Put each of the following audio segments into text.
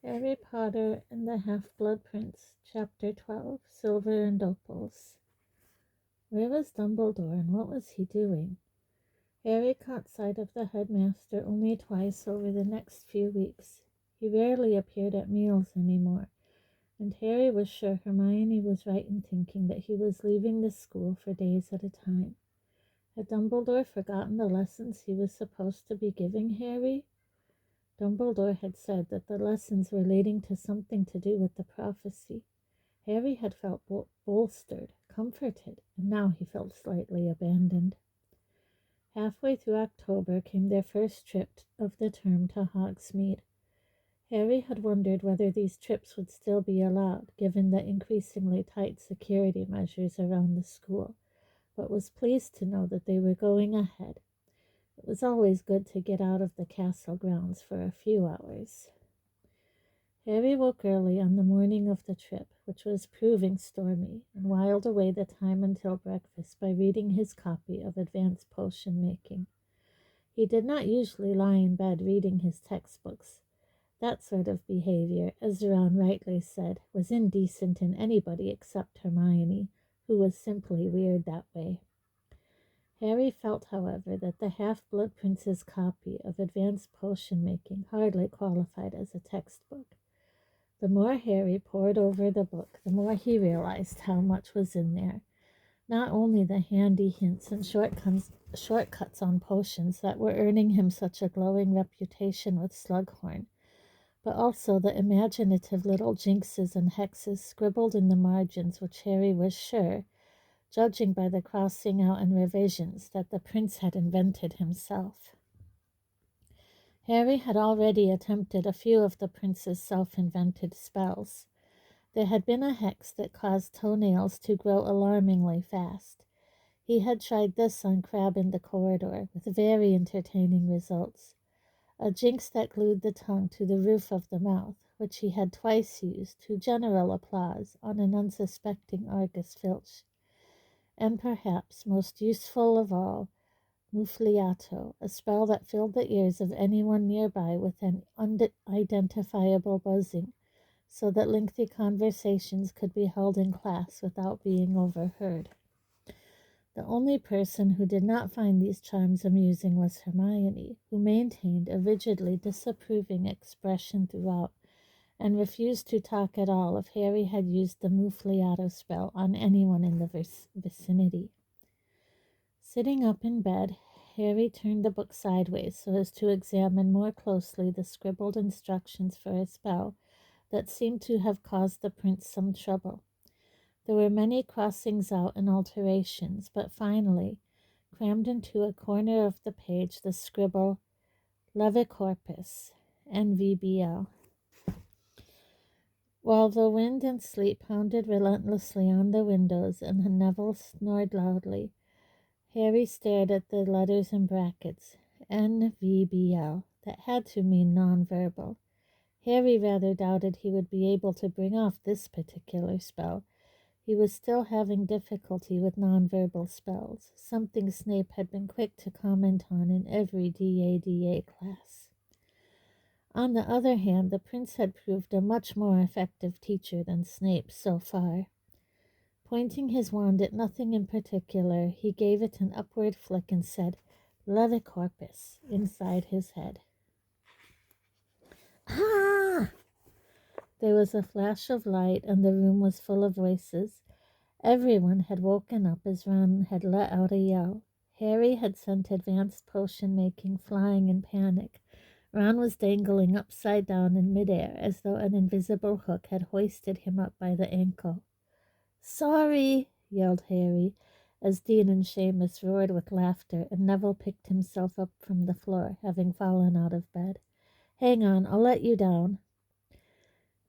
Harry Potter and the Half-Blood Prince, Chapter 12, Silver and Opals. Where was Dumbledore, and what was he doing? Harry caught sight of the headmaster only twice over the next few weeks. He rarely appeared at meals anymore, and Harry was sure Hermione was right in thinking that he was leaving the school for days at a time. Had Dumbledore forgotten the lessons he was supposed to be giving Harry? Dumbledore had said that the lessons relating to something to do with the prophecy. Harry had felt bolstered, comforted, and now he felt slightly abandoned. Halfway through October came their first trip of the term to Hogsmeade. Harry had wondered whether these trips would still be allowed, given the increasingly tight security measures around the school, but was pleased to know that they were going ahead. It was always good to get out of the castle grounds for a few hours. Harry woke early on the morning of the trip, which was proving stormy, and whiled away the time until breakfast by reading his copy of Advanced Potion Making. He did not usually lie in bed reading his textbooks. That sort of behavior, as Ron rightly said, was indecent in anybody except Hermione, who was simply weird that way. Harry felt, however, that the Half-Blood Prince's copy of Advanced Potion Making hardly qualified as a textbook. The more Harry pored over the book, the more he realized how much was in there. Not only the handy hints and shortcuts on potions that were earning him such a glowing reputation with Slughorn, but also the imaginative little jinxes and hexes scribbled in the margins which Harry was sure, judging by the crossing out and revisions, that the prince had invented himself. Harry had already attempted a few of the prince's self-invented spells. There had been a hex that caused toenails to grow alarmingly fast. He had tried this on Crabbe in the corridor, with very entertaining results. A jinx that glued the tongue to the roof of the mouth, which he had twice used, to general applause, on an unsuspecting Argus Filch. And perhaps most useful of all, Muffliato, a spell that filled the ears of anyone nearby with an unidentifiable buzzing, so that lengthy conversations could be held in class without being overheard. The only person who did not find these charms amusing was Hermione, who maintained a rigidly disapproving expression throughout, and refused to talk at all if Harry had used the Muffliato spell on anyone in the vicinity. Sitting up in bed, Harry turned the book sideways so as to examine more closely the scribbled instructions for a spell that seemed to have caused the prince some trouble. There were many crossings out and alterations, but finally, crammed into a corner of the page, the scribble, Levicorpus, NVBL. While the wind and sleet pounded relentlessly on the windows and Neville snored loudly, Harry stared at the letters in brackets, NVBL, that had to mean nonverbal. Harry rather doubted he would be able to bring off this particular spell. He was still having difficulty with nonverbal spells, something Snape had been quick to comment on in every DADA class. On the other hand, the prince had proved a much more effective teacher than Snape so far. Pointing his wand at nothing in particular, he gave it an upward flick and said, Levicorpus, inside his head. Ah! There was a flash of light, and the room was full of voices. Everyone had woken up as Ron had let out a yell. Harry had sent Advanced Potion Making flying in panic. Ron was dangling upside down in midair as though an invisible hook had hoisted him up by the ankle. Sorry, yelled Harry, as Dean and Seamus roared with laughter, and Neville picked himself up from the floor, having fallen out of bed. Hang on, I'll let you down.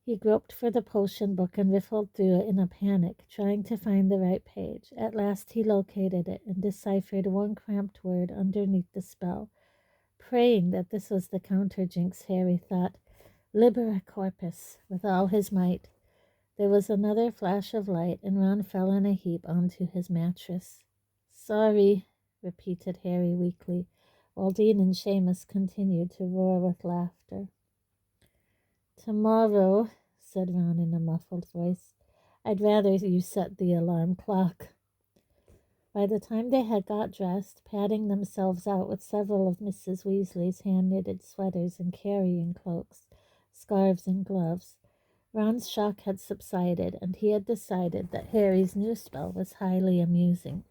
He groped for the potion book and riffled through it in a panic, trying to find the right page. At last he located it and deciphered one cramped word underneath the spell. Praying that this was the counter-jinx, Harry thought, Libera Corpus, with all his might. There was another flash of light, and Ron fell in a heap onto his mattress. Sorry, repeated Harry weakly, while Dean and Seamus continued to roar with laughter. "Tomorrow," said Ron in a muffled voice. "I'd rather you set the alarm clock." By the time they had got dressed, patting themselves out with several of Mrs. Weasley's hand-knitted sweaters and carrying cloaks, scarves and gloves, Ron's shock had subsided, and he had decided that Harry's new spell was highly amusing.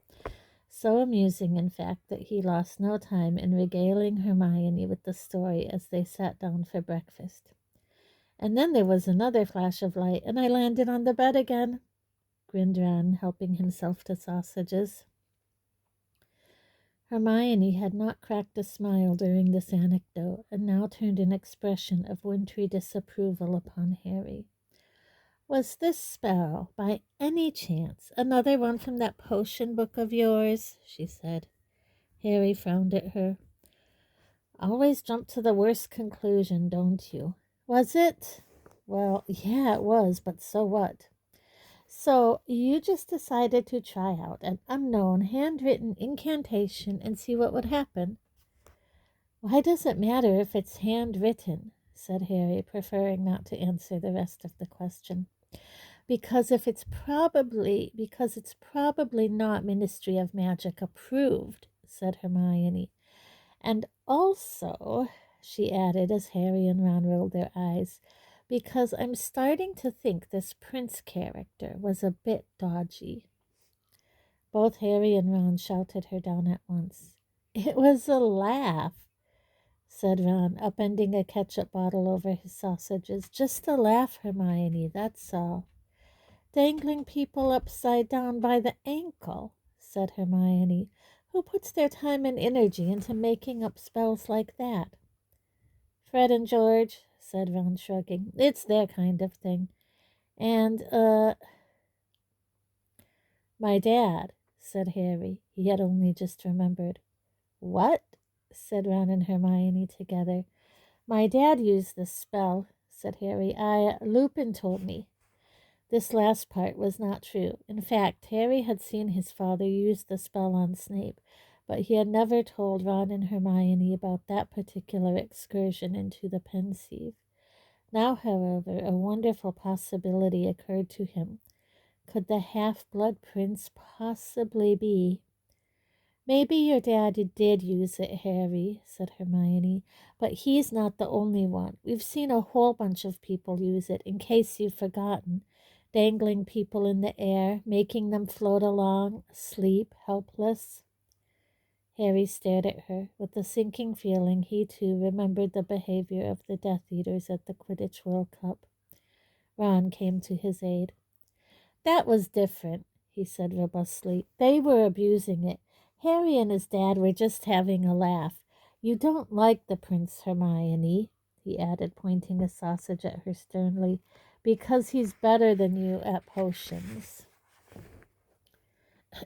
So amusing, in fact, that he lost no time in regaling Hermione with the story as they sat down for breakfast. "And then there was another flash of light, and I landed on the bed again," grinned Ron, helping himself to sausages. Hermione had not cracked a smile during this anecdote, and now turned an expression of wintry disapproval upon Harry. "Was this spell, by any chance, another one from that potion book of yours?" she said. Harry frowned at her. "Always jump to the worst conclusion, don't you?" "Was it?" "Well, yeah, it was, but so what?" "So you just decided to try out an unknown handwritten incantation and see what would happen?" "Why does it matter if it's handwritten?" said Harry, preferring not to answer the rest of the question. Because it's probably not Ministry of Magic approved," said Hermione. "And also," she added as Harry and Ron rolled their eyes, "because I'm starting to think this prince character was a bit dodgy." Both Harry and Ron shouted her down at once. "It was a laugh," said Ron, upending a ketchup bottle over his sausages. "Just a laugh, Hermione, that's all." "Dangling people upside down by the ankle," said Hermione. "Who puts their time and energy into making up spells like that?" "Fred and George," said Ron, shrugging. "It's their kind of thing. And, my dad," said Harry. He had only just remembered. "What?" said Ron and Hermione together. "My dad used this spell," said Harry. Lupin told me." This last part was not true. In fact, Harry had seen his father use the spell on Snape, but he had never told Ron and Hermione about that particular excursion into the Pensieve. Now, however, a wonderful possibility occurred to him. Could the half-blood prince possibly be— "Maybe your dad did use it, Harry," said Hermione, "but he's not the only one. We've seen a whole bunch of people use it, in case you've forgotten. Dangling people in the air, making them float along, asleep, helpless." Harry stared at her. With a sinking feeling, he too remembered the behavior of the Death Eaters at the Quidditch World Cup. Ron came to his aid. "That was different," he said robustly. "They were abusing it. Harry and his dad were just having a laugh. You don't like the prince, Hermione," he added, pointing a sausage at her sternly, "because he's better than you at potions."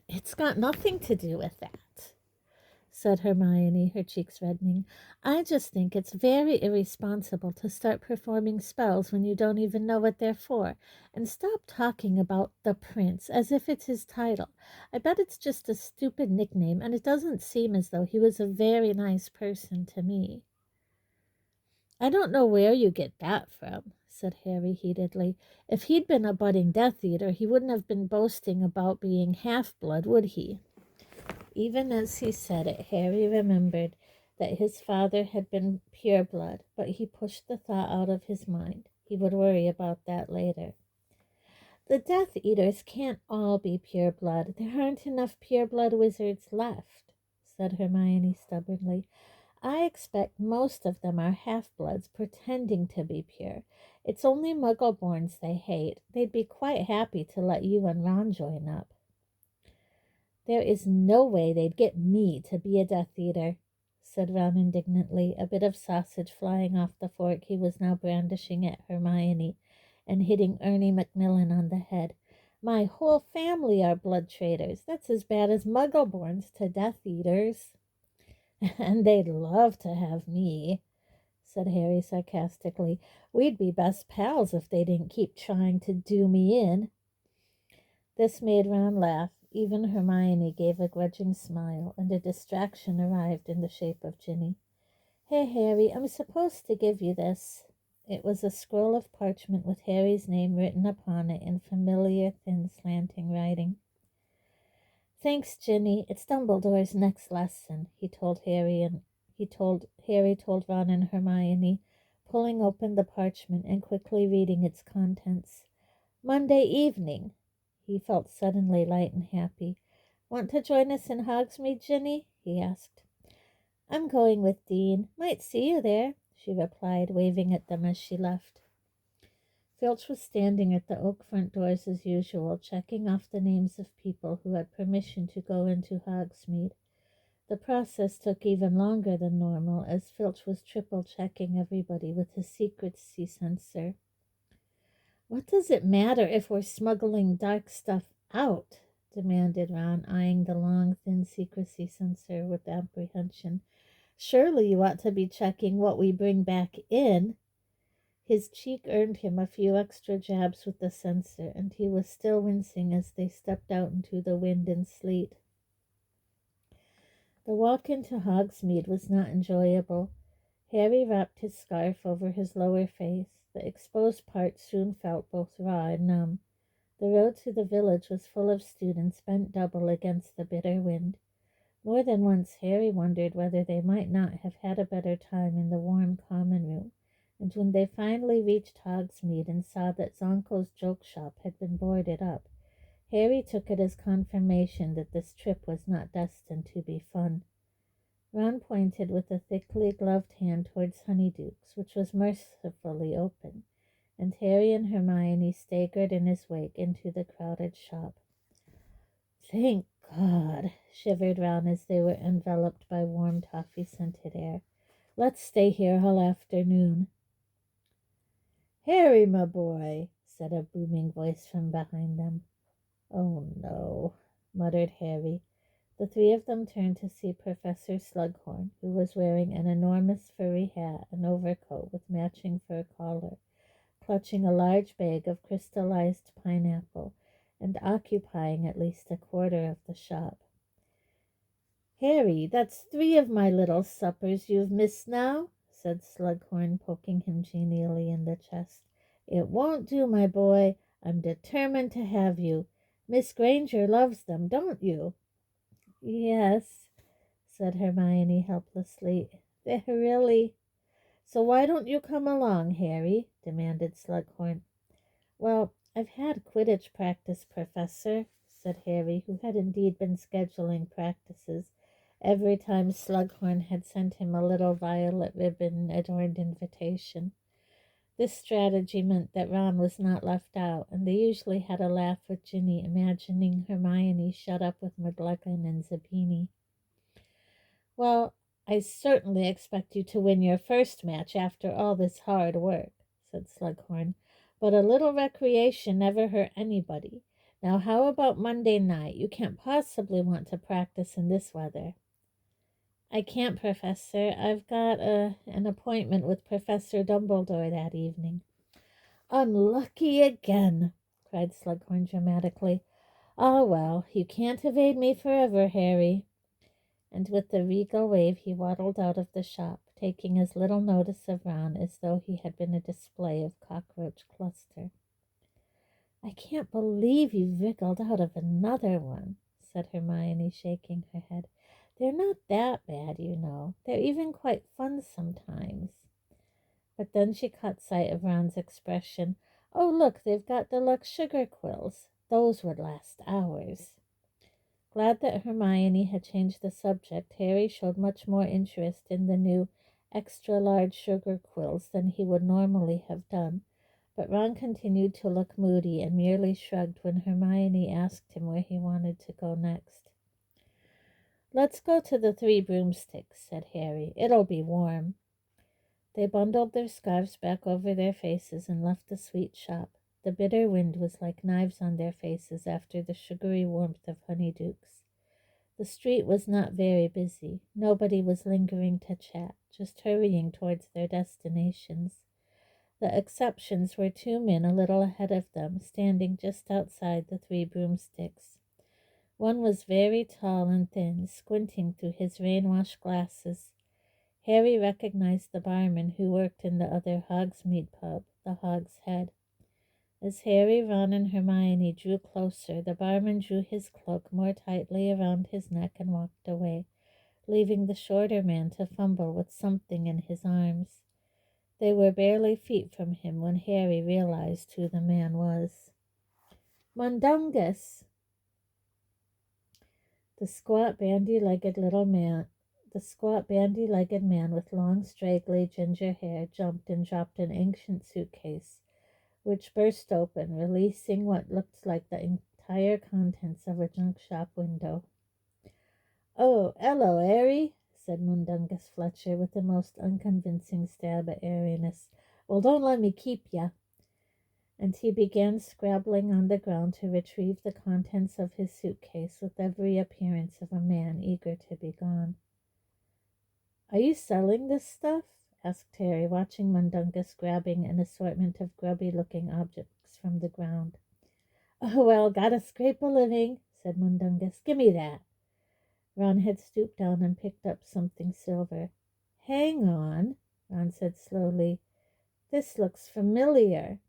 "It's got nothing to do with that," said Hermione, her cheeks reddening. "I just think it's very irresponsible to start performing spells when you don't even know what they're for. And stop talking about the prince as if it's his title. I bet it's just a stupid nickname, and it doesn't seem as though he was a very nice person to me." "I don't know where you get that from," said Harry heatedly. "If he'd been a budding Death Eater, he wouldn't have been boasting about being half-blood, would he?" Even as he said it, Harry remembered that his father had been pure-blood, but he pushed the thought out of his mind. He would worry about that later. "The Death Eaters can't all be pure-blood. There aren't enough pure-blood wizards left," said Hermione stubbornly. "I expect most of them are half-bloods pretending to be pure. It's only Muggle-borns they hate. They'd be quite happy to let you and Ron join up." "There is no way they'd get me to be a Death Eater," said Ron indignantly, a bit of sausage flying off the fork he was now brandishing at Hermione and hitting Ernie Macmillan on the head. "My whole family are blood traders. That's as bad as Muggle-borns to Death Eaters." "And they'd love to have me," said Harry sarcastically. "We'd be best pals if they didn't keep trying to do me in." This made Ron laugh. Even Hermione gave a grudging smile, and a distraction arrived in the shape of Ginny. "Hey, Harry, I'm supposed to give you this." It was a scroll of parchment with Harry's name written upon it in familiar, thin, slanting writing. "Thanks, Ginny. It's Dumbledore's next lesson," he told Ron and Hermione, pulling open the parchment and quickly reading its contents. "Monday evening." He felt suddenly light and happy. "Want to join us in Hogsmeade, Ginny?" he asked. "I'm going with Dean. Might see you there," she replied, waving at them as she left. Filch was standing at the oak front doors as usual, checking off the names of people who had permission to go into Hogsmeade. The process took even longer than normal, as Filch was triple-checking everybody with his secrecy sensor. "What does it matter if we're smuggling dark stuff out?" demanded Ron, eyeing the long, thin secrecy sensor with apprehension. "Surely you ought to be checking what we bring back in." His cheek earned him a few extra jabs with the sensor, and he was still wincing as they stepped out into the wind and sleet. The walk into Hogsmeade was not enjoyable. Harry wrapped his scarf over his lower face. The exposed part soon felt both raw and numb. The road to the village was full of students bent double against the bitter wind. More than once Harry wondered whether they might not have had a better time in the warm common room, and when they finally reached Hogsmeade and saw that Zonko's joke shop had been boarded up, Harry took it as confirmation that this trip was not destined to be fun. Ron pointed with a thickly gloved hand towards Honeydukes, which was mercifully open, and Harry and Hermione staggered in his wake into the crowded shop. "Thank God," shivered Ron as they were enveloped by warm toffee-scented air. "Let's stay here all afternoon." "Harry, my boy," said a booming voice from behind them. "Oh, no," muttered Harry. The three of them turned to see Professor Slughorn, who was wearing an enormous furry hat and overcoat with matching fur collar, clutching a large bag of crystallized pineapple and occupying at least a quarter of the shop. "Harry, that's 3 of my little suppers you've missed now," said Slughorn, poking him genially in the chest. "It won't do, my boy. I'm determined to have you. Miss Granger loves them, don't you?" "Yes," said Hermione helplessly. "They're really—" "So why don't you come along, Harry?" demanded Slughorn. "Well, I've had Quidditch practice, Professor," said Harry, who had indeed been scheduling practices every time Slughorn had sent him a little violet ribbon-adorned invitation. This strategy meant that Ron was not left out, and they usually had a laugh with Ginny, imagining Hermione shut up with McGluggin and Zabini. "Well, I certainly expect you to win your first match after all this hard work," said Slughorn, "but a little recreation never hurt anybody. Now how about Monday night? You can't possibly want to practice in this weather." "I can't, Professor. I've got an appointment with Professor Dumbledore that evening." "Unlucky again," cried Slughorn dramatically. "Ah, well, you can't evade me forever, Harry." And with a regal wave he waddled out of the shop, taking as little notice of Ron as though he had been a display of cockroach cluster. "I can't believe you wriggled out of another one," said Hermione, shaking her head. "They're not that bad, you know. They're even quite fun sometimes." But then she caught sight of Ron's expression. "Oh, look, they've got deluxe sugar quills. Those would last hours." Glad that Hermione had changed the subject, Harry showed much more interest in the new extra-large sugar quills than he would normally have done, but Ron continued to look moody and merely shrugged when Hermione asked him where he wanted to go next. "Let's go to the Three Broomsticks," said Harry. "It'll be warm." They bundled their scarves back over their faces and left the sweet shop. The bitter wind was like knives on their faces after the sugary warmth of Honeydukes. The street was not very busy. Nobody was lingering to chat, just hurrying towards their destinations. The exceptions were 2 men a little ahead of them, standing just outside the Three Broomsticks. One was very tall and thin, squinting through his rain-washed glasses. Harry recognized the barman who worked in the other Hogsmeade pub, the Hog's Head. As Harry, Ron, and Hermione drew closer, the barman drew his cloak more tightly around his neck and walked away, leaving the shorter man to fumble with something in his arms. They were barely feet from him when Harry realized who the man was. Mundungus! The squat, bandy-legged man with long, straggly ginger hair jumped and dropped an ancient suitcase, which burst open, releasing what looked like the entire contents of a junk shop window. "Oh, 'ello, Harry," said Mundungus Fletcher with the most unconvincing stab at airiness. "Well, don't let me keep ya." And he began scrabbling on the ground to retrieve the contents of his suitcase with every appearance of a man eager to be gone. "Are you selling this stuff?" asked Harry, watching Mundungus grabbing an assortment of grubby-looking objects from the ground. "Oh, well, gotta scrape a living," said Mundungus. "Gimme that." Ron had stooped down and picked up something silver. "Hang on," Ron said slowly. "This looks familiar."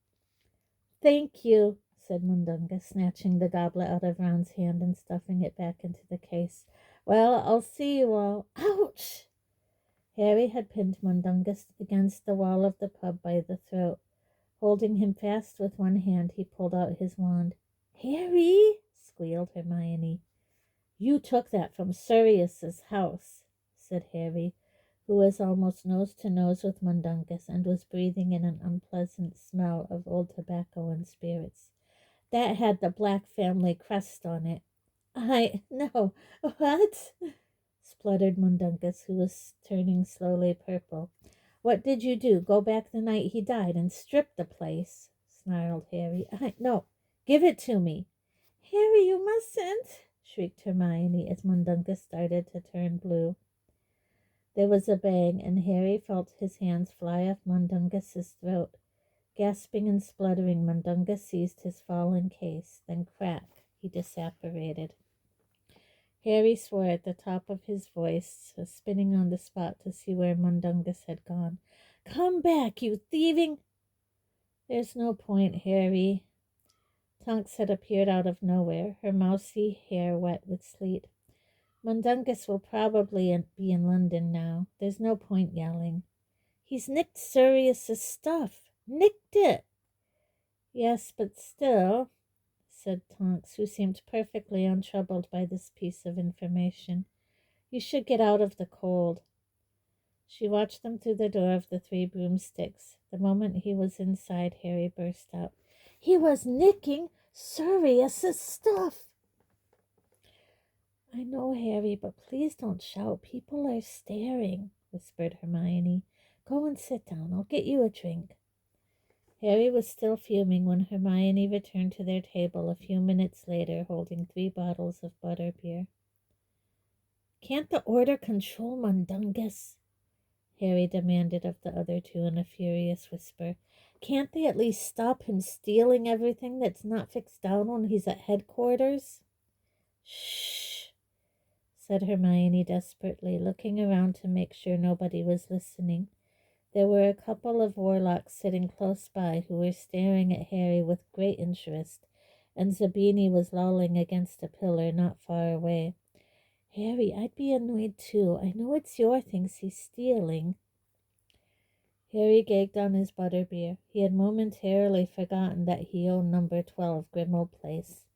"Thank you," said Mundungus, snatching the goblet out of Ron's hand and stuffing it back into the case. "Well, I'll see you all." Ouch! Harry had pinned Mundungus against the wall of the pub by the throat. Holding him fast with one hand, he pulled out his wand. "Harry!" squealed Hermione. "You took that from Sirius's house," said Harry, who was almost nose to nose with Mundungus and was breathing in an unpleasant smell of old tobacco and spirits. "That had the Black family crest on it." No, what?" spluttered Mundungus, who was turning slowly purple. "What did you do? Go back the night he died and strip the place?" snarled Harry. No, give it to me." "Harry, you mustn't," shrieked Hermione as Mundungus started to turn blue. There was a bang, and Harry felt his hands fly off Mundungus's throat. Gasping and spluttering, Mundungus seized his fallen case. Then crack, he disapparated. Harry swore at the top of his voice, spinning on the spot to see where Mundungus had gone. "Come back, you thieving—" "There's no point, Harry." Tonks had appeared out of nowhere, her mousy hair wet with sleet. "Mundungus will probably be in London now. There's no point yelling." "He's nicked Sirius's stuff. Nicked it." "Yes, but still," said Tonks, who seemed perfectly untroubled by this piece of information. "You should get out of the cold." She watched them through the door of the Three Broomsticks. The moment he was inside, Harry burst out. "He was nicking Sirius's stuff." "I know, Harry, but please don't shout. People are staring," whispered Hermione. "Go and sit down. I'll get you a drink." Harry was still fuming when Hermione returned to their table a few minutes later, holding 3 bottles of butterbeer. "Can't the Order control Mundungus?" Harry demanded of the other two in a furious whisper. "Can't they at least stop him stealing everything that's not fixed down when he's at headquarters?" "Shh," said Hermione desperately, looking around to make sure nobody was listening. There were a couple of warlocks sitting close by who were staring at Harry with great interest, and Zabini was lolling against a pillar not far away. "Harry, I'd be annoyed too. I know it's your things he's stealing." Harry gagged on his butterbeer. He had momentarily forgotten that he owned number 12 Grimmauld Place.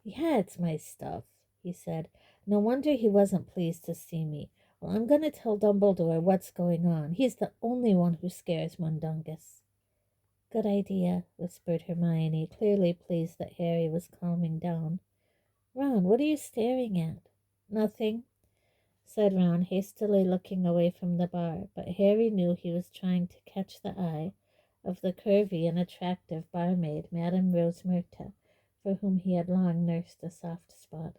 "Yeah, it's my stuff," he said. "No wonder he wasn't pleased to see me. Well, I'm going to tell Dumbledore what's going on. He's the only one who scares Mundungus." "Good idea," whispered Hermione, clearly pleased that Harry was calming down. "Ron, what are you staring at?" "Nothing," said Ron, hastily looking away from the bar, but Harry knew he was trying to catch the eye of the curvy and attractive barmaid, Madame Rosemerta, for whom he had long nursed a soft spot.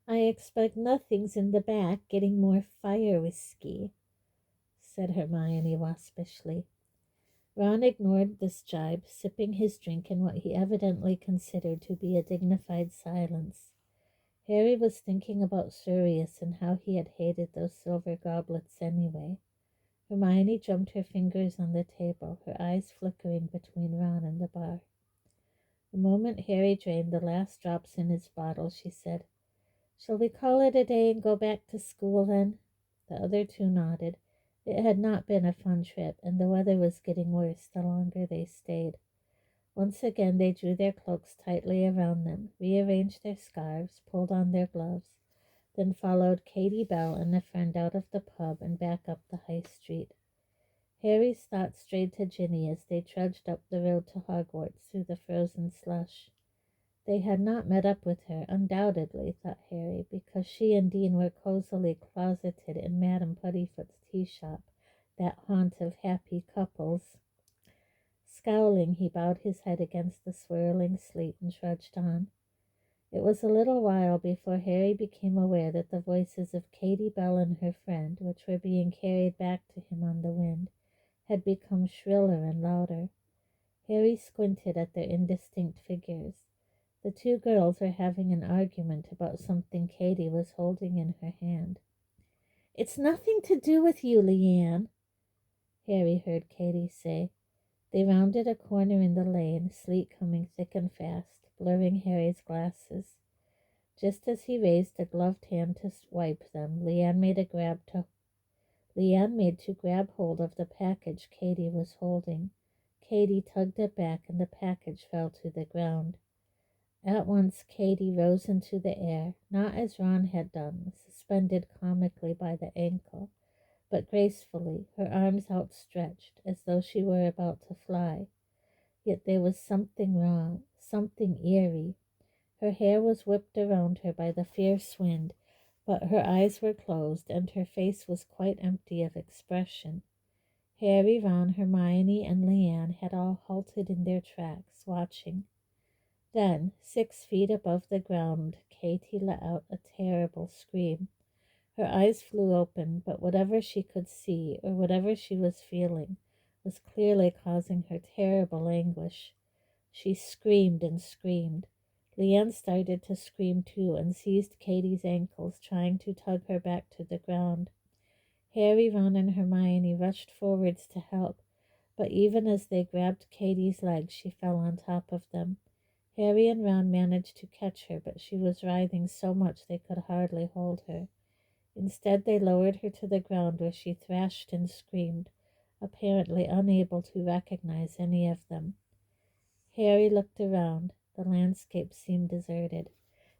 "I expect nothing's in the back getting more fire whiskey," said Hermione waspishly. Ron ignored this jibe, sipping his drink in what he evidently considered to be a dignified silence. Harry was thinking about Sirius and how he had hated those silver goblets anyway. Hermione drummed her fingers on the table, her eyes flickering between Ron and the bar. The moment Harry drained the last drops in his bottle, she said, "Shall we call it a day and go back to school then?" The other two nodded. It had not been a fun trip, and the weather was getting worse the longer they stayed. Once again they drew their cloaks tightly around them, rearranged their scarves, pulled on their gloves, then followed Katie Bell and a friend out of the pub and back up the high street. Harry's thoughts strayed to Ginny as they trudged up the road to Hogwarts through the frozen slush. They had not met up with her, undoubtedly, thought Harry, because she and Dean were cozily closeted in Madame Puddifoot's tea shop, that haunt of happy couples. Scowling, he bowed his head against the swirling sleet and trudged on. It was a little while before Harry became aware that the voices of Katie Bell and her friend, which were being carried back to him on the wind, had become shriller and louder. Harry squinted at their indistinct figures. The two girls were having an argument about something Katie was holding in her hand. "It's nothing to do with you, Leanne," Harry heard Katie say. They rounded a corner in the lane, sleet coming thick and fast, blurring Harry's glasses. Just as he raised a gloved hand to wipe them, Leanne made to grab hold of the package Katie was holding. Katie tugged it back, and the package fell to the ground. At once Katie rose into the air, not as Ron had done, suspended comically by the ankle, but gracefully, her arms outstretched, as though she were about to fly. Yet there was something wrong, something eerie. Her hair was whipped around her by the fierce wind, but her eyes were closed, and her face was quite empty of expression. Harry, Ron, Hermione, and Leanne had all halted in their tracks, watching. Then, 6 feet above the ground, Katie let out a terrible scream. Her eyes flew open, but whatever she could see, or whatever she was feeling, was clearly causing her terrible anguish. She screamed and screamed. Leanne started to scream too and seized Katie's ankles, trying to tug her back to the ground. Harry, Ron, and Hermione rushed forwards to help, but even as they grabbed Katie's legs, she fell on top of them. Harry and Ron managed to catch her, but she was writhing so much they could hardly hold her. Instead, they lowered her to the ground, where she thrashed and screamed, apparently unable to recognize any of them. Harry looked around. The landscape seemed deserted.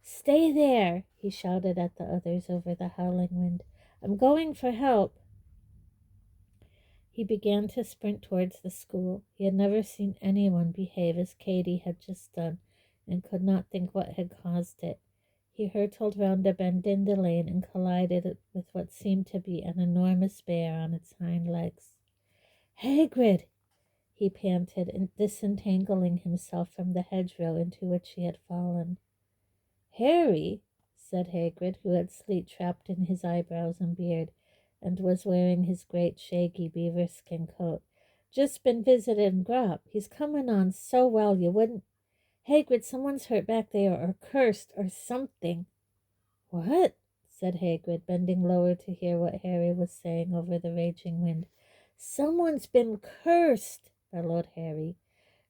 "Stay there!" he shouted at the others over the howling wind. "I'm going for help." He began to sprint towards the school. He had never seen anyone behave as Katie had just done, and could not think what had caused it. He hurtled round a bend in the lane and collided with what seemed to be an enormous bear on its hind legs. "Hagrid!" he panted, disentangling himself from the hedgerow into which he had fallen. "Harry," said Hagrid, who had sleet trapped in his eyebrows and beard, and was wearing his great shaggy beaver-skin coat. "Just been visiting Grop. He's coming on so well you wouldn't— Hagrid, someone's hurt back there, or cursed, or something." "What?" said Hagrid, bending lower to hear what Harry was saying over the raging wind. "Someone's been cursed," bellowed Harry.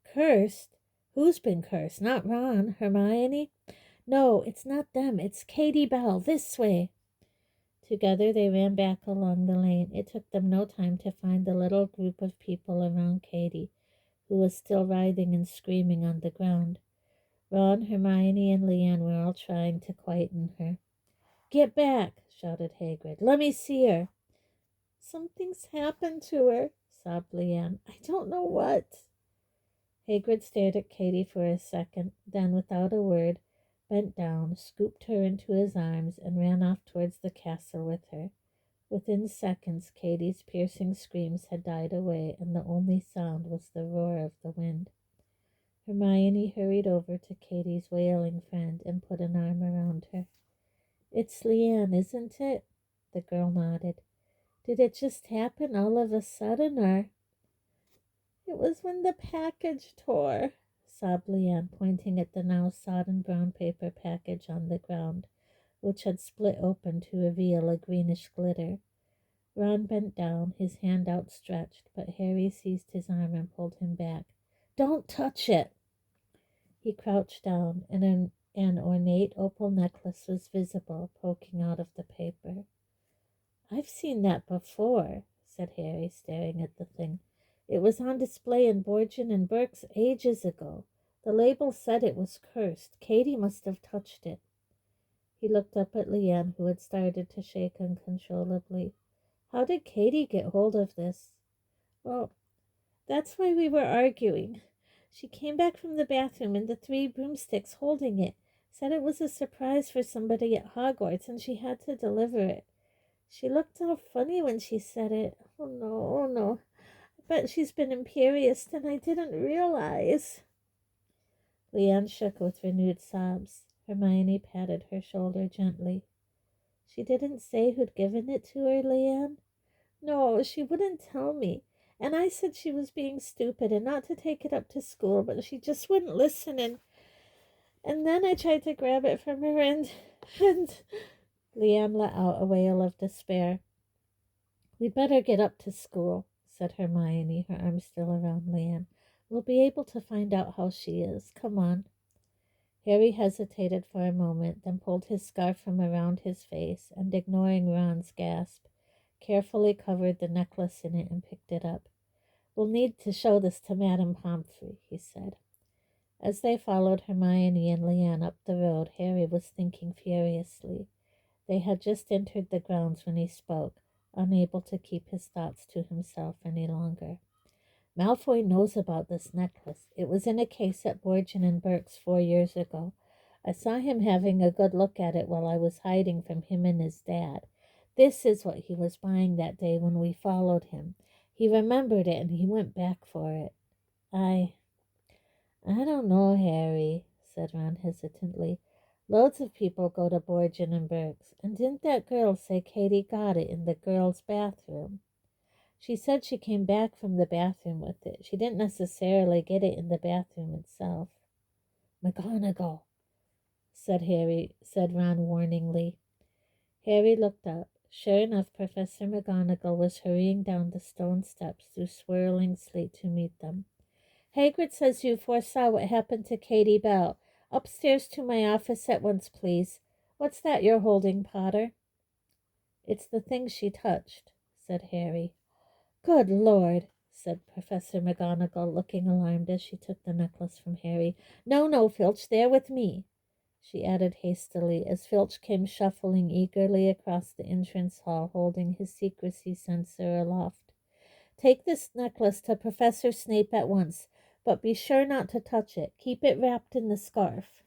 "Cursed? Who's been cursed? Not Ron? Hermione?" "No, it's not them. It's Katie Bell. This way." Together they ran back along the lane. It took them no time to find the little group of people around Katie, who was still writhing and screaming on the ground. Ron, Hermione, and Leanne were all trying to quieten her. "Get back!" shouted Hagrid. "Let me see her." "Something's happened to her," sobbed Leanne. "I don't know what." Hagrid stared at Katie for a second, then, without a word, bent down, scooped her into his arms, and ran off towards the castle with her. Within seconds, Katie's piercing screams had died away, and the only sound was the roar of the wind. Hermione hurried over to Katie's wailing friend and put an arm around her. "It's Leanne, isn't it?" The girl nodded. "Did it just happen all of a sudden, or—" "It was when the package tore," sobbed Leanne, pointing at the now sodden brown paper package on the ground. which had split open to reveal a greenish glitter. Ron bent down, his hand outstretched, but Harry seized his arm and pulled him back. "Don't touch it!" He crouched down, and an ornate opal necklace was visible, poking out of the paper. "I've seen that before," said Harry, staring at the thing. "It was on display in Borgin and Burke's ages ago. The label said it was cursed. Katie must have touched it." He looked up at Leanne, who had started to shake uncontrollably. "How did Katie get hold of this?" "Well, that's why we were arguing. She came back from the bathroom in the 3 broomsticks holding it. Said it was a surprise for somebody at Hogwarts and she had to deliver it. She looked all funny when she said it. Oh no. I bet she's been imperious and I didn't realize." Leanne shook with renewed sobs. Hermione patted her shoulder gently. "She didn't say who'd given it to her, Leanne?" "No, she wouldn't tell me. And I said she was being stupid and not to take it up to school, but she just wouldn't listen, and then I tried to grab it from her and Leanne let out a wail of despair. "We'd better get up to school," said Hermione, her arm still around Leanne. "We'll be able to find out how she is. Come on." Harry hesitated for a moment, then pulled his scarf from around his face, and ignoring Ron's gasp, carefully covered the necklace in it and picked it up. "We'll need to show this to Madame Pomfrey," he said. As they followed Hermione and Leanne up the road, Harry was thinking furiously. They had just entered the grounds when he spoke, unable to keep his thoughts to himself any longer. "Malfoy knows about this necklace. It was in a case at Borgin and Burke's 4 years ago. I saw him having a good look at it while I was hiding from him and his dad. This is what he was buying that day when we followed him. He remembered it and he went back for it. I don't know, Harry," said Ron hesitantly. "Loads of people go to Borgin and Burke's, and didn't that girl say Katie got it in the girls' bathroom? She said she came back from the bathroom with it. She didn't necessarily get it in the bathroom itself." "McGonagall," said Ron warningly. Harry looked up. Sure enough, Professor McGonagall was hurrying down the stone steps through swirling sleet to meet them. "Hagrid says you foresaw what happened to Katie Bell. Upstairs to my office at once, please. What's that you're holding, Potter?" "It's the thing she touched," said Harry. "Good Lord," said Professor McGonagall, looking alarmed as she took the necklace from Harry. No, Filch, they're with me," she added hastily, as Filch came shuffling eagerly across the entrance hall, holding his secrecy censer aloft. "Take this necklace to Professor Snape at once, but be sure not to touch it. Keep it wrapped in the scarf."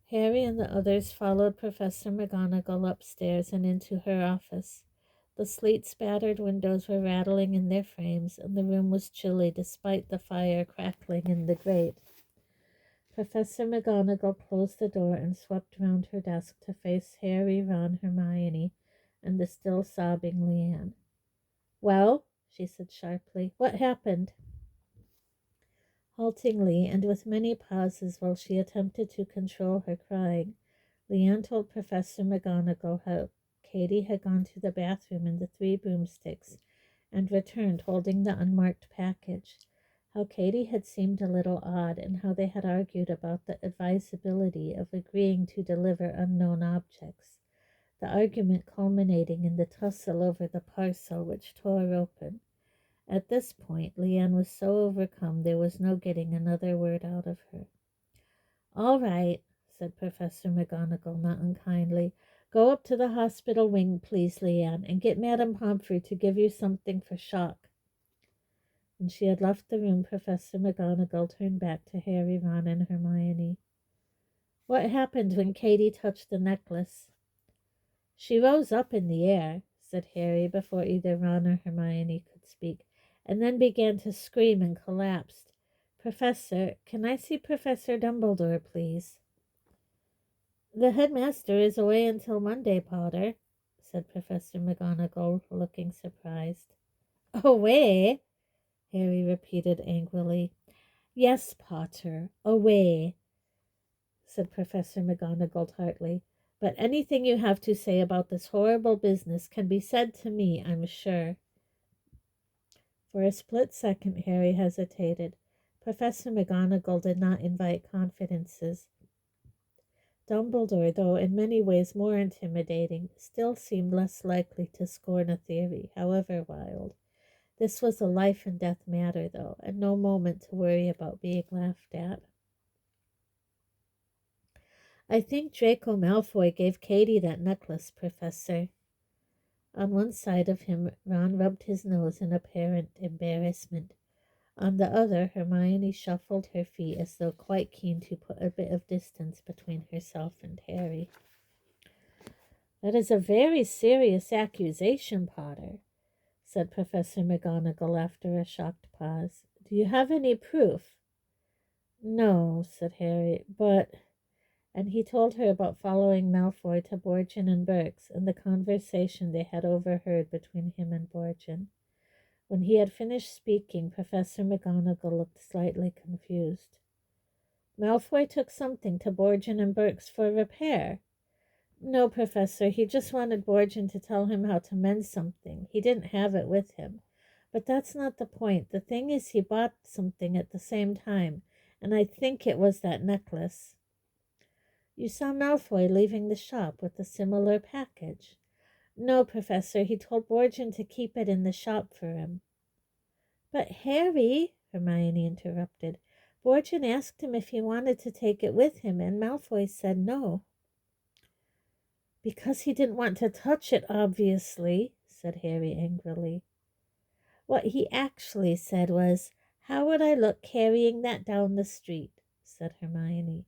Harry and the others followed Professor McGonagall upstairs and into her office. The sleet-spattered windows were rattling in their frames, and the room was chilly despite the fire crackling in the grate. Professor McGonagall closed the door and swept round her desk to face Harry, Ron, Hermione, and the still sobbing Leanne. "Well," she said sharply, "what happened?" Haltingly, and with many pauses while she attempted to control her crying, Leanne told Professor McGonagall how Katie had gone to the bathroom in the 3 broomsticks and returned holding the unmarked package, how Katie had seemed a little odd, and how they had argued about the advisability of agreeing to deliver unknown objects, the argument culminating in the tussle over the parcel which tore open. At this point, Leanne was so overcome there was no getting another word out of her. "All right," said Professor McGonagall, not unkindly. "Go up to the hospital wing, please, Leanne, and get Madame Pomfrey to give you something for shock." When she had left the room, Professor McGonagall turned back to Harry, Ron, and Hermione. "What happened when Katie touched the necklace?" "She rose up in the air," said Harry, before either Ron or Hermione could speak, "and then began to scream and collapsed. Professor, can I see Professor Dumbledore, please?" "The headmaster is away until Monday, Potter," said Professor McGonagall, looking surprised. "Away?" Harry repeated angrily. "Yes, Potter, away," said Professor McGonagall tartly. But anything you have to say about this horrible business can be said to me, I'm sure." For a split second Harry hesitated. Professor McGonagall did not invite confidences. Dumbledore, though in many ways more intimidating, still seemed less likely to scorn a theory, however wild. This was a life-and-death matter, though, and no moment to worry about being laughed at. "I think Draco Malfoy gave Katie that necklace, Professor." On one side of him, Ron rubbed his nose in apparent embarrassment. On the other, Hermione shuffled her feet as though quite keen to put a bit of distance between herself and Harry. "That is a very serious accusation, Potter," said Professor McGonagall after a shocked pause. "Do you have any proof?" "No," said Harry, "but—" And he told her about following Malfoy to Borgin and Burke's and the conversation they had overheard between him and Borgin. When he had finished speaking, Professor McGonagall looked slightly confused. "Malfoy took something to Borgin and Burke's for repair?" "No, Professor, he just wanted Borgin to tell him how to mend something. He didn't have it with him. But that's not the point. The thing is he bought something at the same time, and I think it was that necklace." "You saw Malfoy leaving the shop with a similar package?" "No, Professor, he told Borgin to keep it in the shop for him." "But Harry," Hermione interrupted, "Borgin asked him if he wanted to take it with him, and Malfoy said no." "Because he didn't want to touch it, obviously," said Harry angrily. "What he actually said was, 'How would I look carrying that down the street?'" said Hermione.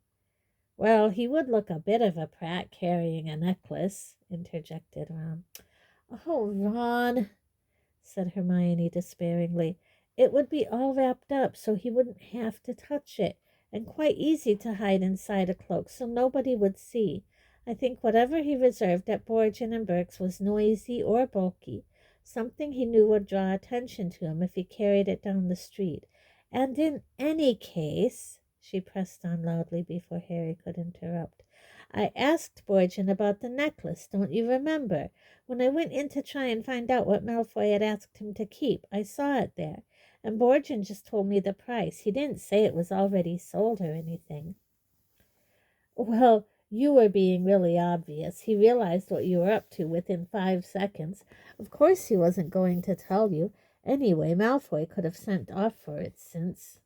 "Well, he would look a bit of a prat carrying a necklace," interjected Ron. "Oh, Ron," said Hermione despairingly, "it would be all wrapped up so he wouldn't have to touch it, and quite easy to hide inside a cloak so nobody would see. I think whatever he reserved at Borgin and Burke's was noisy or bulky, something he knew would draw attention to him if he carried it down the street. And in any case," she pressed on loudly before Harry could interrupt, "I asked Borgin about the necklace, don't you remember? When I went in to try and find out what Malfoy had asked him to keep, I saw it there, and Borgin just told me the price. He didn't say it was already sold or anything." "Well, you were being really obvious. He realized what you were up to within 5 seconds. Of course he wasn't going to tell you. Anyway, Malfoy could have sent off for it since—"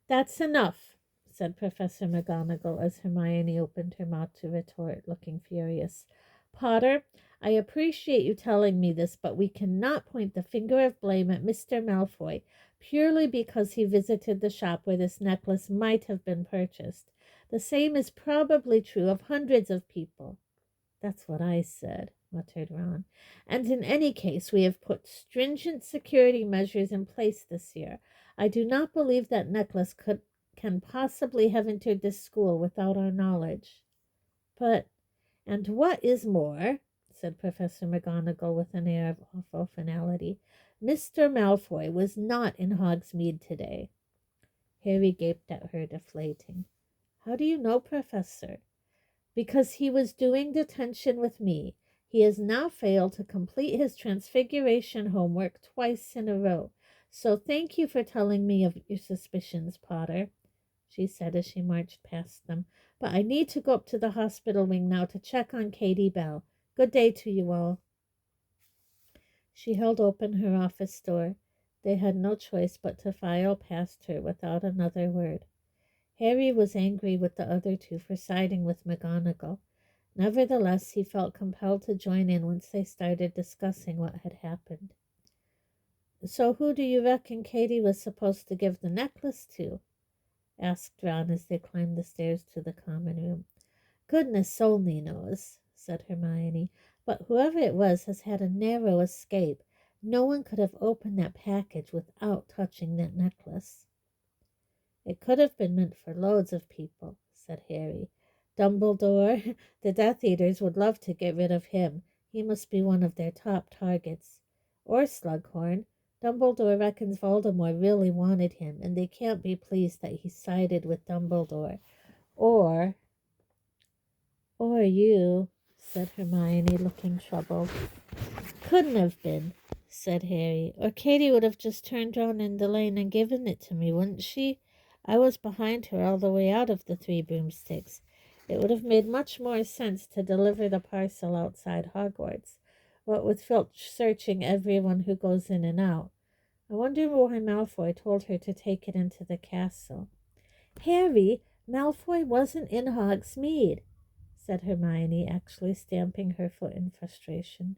"That's enough," said Professor McGonagall as Hermione opened her mouth to retort, looking furious. "Potter, I appreciate you telling me this, but we cannot point the finger of blame at Mr. Malfoy purely because he visited the shop where this necklace might have been purchased. The same is probably true of hundreds of people." "That's what I said," muttered Ron. "And in any case, we have put stringent security measures in place this year. I do not believe that necklace can possibly have entered this school without our knowledge." "But, and what is more," said Professor McGonagall with an air of awful finality, "Mr. Malfoy was not in Hogsmeade today." Harry gaped at her, deflating. "How do you know, Professor?" "Because he was doing detention with me. He has now failed to complete his Transfiguration homework twice in a row. So thank you for telling me of your suspicions, Potter," she said as she marched past them. "But I need to go up to the hospital wing now to check on Katie Bell. Good day to you all." She held open her office door. They had no choice but to file past her without another word. Harry was angry with the other two for siding with McGonagall. Nevertheless, he felt compelled to join in once they started discussing what had happened. "So who do you reckon Katie was supposed to give the necklace to?" asked Ron as they climbed the stairs to the common room. "Goodness only knows," said Hermione, "but whoever it was has had a narrow escape. No one could have opened that package without touching that necklace." "It could have been meant for loads of people," said Harry. "Dumbledore, the Death Eaters would love to get rid of him. He must be one of their top targets. Or Slughorn. Dumbledore reckons Voldemort really wanted him, and they can't be pleased that he sided with Dumbledore. Or Or you, said Hermione, looking troubled. Couldn't have been, said Harry. Or Katie would have just turned round in the lane and given it to me, wouldn't she? I was behind her all the way out of the Three Broomsticks. It would have made much more sense to deliver the parcel outside Hogwarts, what with Filch searching everyone who goes in and out. I wonder why Malfoy told her to take it into the castle. Harry, Malfoy wasn't in Hogsmeade, said Hermione, actually stamping her foot in frustration.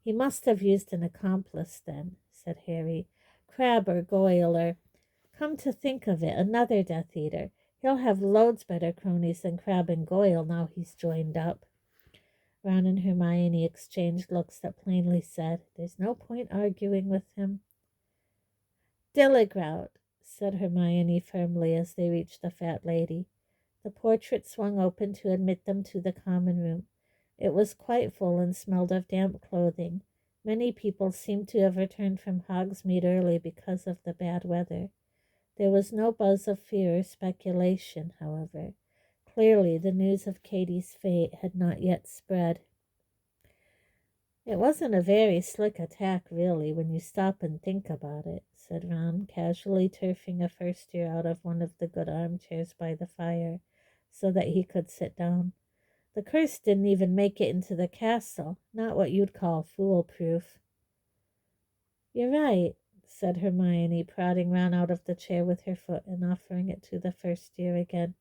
He must have used an accomplice then, said Harry. Crabbe or Goyle or, come to think of it, another Death Eater. He'll have loads better cronies than Crabbe and Goyle now he's joined up. Ron and Hermione exchanged looks that plainly said, there's no point arguing with him. Dilligrout, said Hermione firmly as they reached the fat lady. The portrait swung open to admit them to the common room. It was quite full and smelled of damp clothing. Many people seemed to have returned from Hogsmeade early because of the bad weather. There was no buzz of fear or speculation, however. Clearly, the news of Katie's fate had not yet spread. It wasn't a very slick attack, really, when you stop and think about it, said Ron, casually turfing a first-year out of one of the good armchairs by the fire so that he could sit down. The curse didn't even make it into the castle, not what you'd call foolproof. You're right, said Hermione, prodding Ron out of the chair with her foot and offering it to the first year again.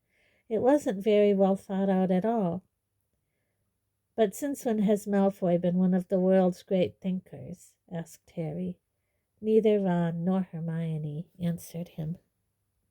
It wasn't very well thought out at all. But since when has Malfoy been one of the world's great thinkers? Asked Harry. Neither Ron nor Hermione answered him.